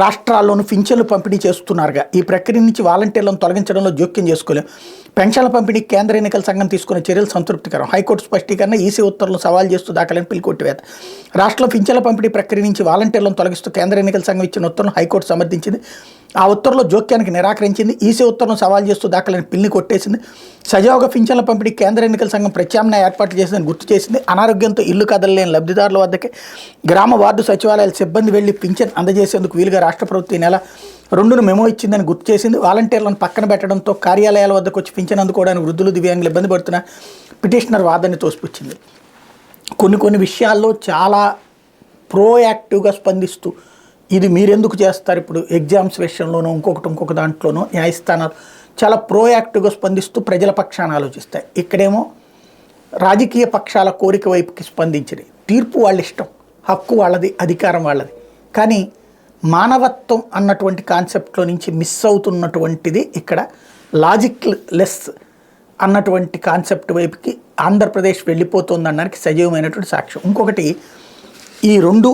రాష్ట్రాల్లోనూ పింఛన్లు పంపిణీ చేస్తున్నారుగా ఈ ప్రక్రియ నుంచి వాలంటీర్లను తొలగించడంలో జోక్యం చేసుకోలేం. పెన్షన్ల పంపిణీ కేంద్ర ఎన్నికల సంఘం తీసుకున్న చర్యలు సంతృప్తికరం. హైకోర్టు స్పష్టీకరణ, ఈసీ ఉత్తర్వులు సవాల్ చేస్తూ దాఖలైన పిల్ కొట్టివేత. రాష్ట్రంలో పింఛన్ల పంపిణీ ప్రక్రియ నుంచి వాలంటీర్లను తొలగిస్తూ కేంద్ర ఎన్నికల సంఘం ఇచ్చిన ఉత్తర్వులను హైకోర్టు సమర్థించింది. ఆ ఉత్తర్వులో జోక్యానికి నిరాకరించింది. ఈసీ ఉత్తర్వులను సవాల్ చేస్తూ దాఖలైన పిల్ని కొట్టేసింది. సజావుగా పింఛన్ల పంపిణీ కేంద్ర ఎన్నికల సంఘం ప్రత్యామ్నాయ ఏర్పాట్లు చేసిందని గుర్తు చేసింది. అనారోగ్యంతో ఇల్లు కదలలేని లబ్ధిదారుల వద్దకే గ్రామ వార్డు సచివాలయాల సిబ్బంది వెళ్లి పింఛన్ అందజేసేందుకు వీలుగా రాష్ట్ర ప్రభుత్వం ఈ నెల 2న మెమో ఇచ్చిందని గుర్తు చేసింది. వాలంటీర్లను పక్కన పెట్టడంతో కార్యాలయాల వద్దకు వచ్చి పింఛన్ అందుకోవడానికి వృద్ధులు, దివ్యాంగులు ఇబ్బంది పడుతున్న పిటిషనర్ వాదనని తోసిపుచ్చింది. కొన్ని విషయాల్లో చాలా ప్రోయాక్టివ్గా స్పందిస్తూ ఇది మీరెందుకు చేస్తారు, ఇప్పుడు ఎగ్జామ్స్ విషయంలోనూ ఇంకొక దాంట్లోనూ న్యాయస్థానాలు చాలా ప్రోయాక్టివ్గా స్పందిస్తూ ప్రజల పక్షాన ఆలోచిస్తాయి. ఇక్కడేమో రాజకీయ పక్షాల కోరిక వైపుకి స్పందించింది. తీర్పు వాళ్ళ ఇష్టం, హక్కు వాళ్ళది, అధికారం వాళ్ళది. కానీ మానవత్వం అన్నటువంటి కాన్సెప్ట్లో నుంచి మిస్ అవుతున్నటువంటిది ఇక్కడ లాజిక్ లెస్ అన్నటువంటి కాన్సెప్ట్ వైపుకి ఆంధ్రప్రదేశ్ వెళ్ళిపోతుందనడానికి సజీవమైనటువంటి సాక్ష్యం. ఇంకొకటి, ఈ 2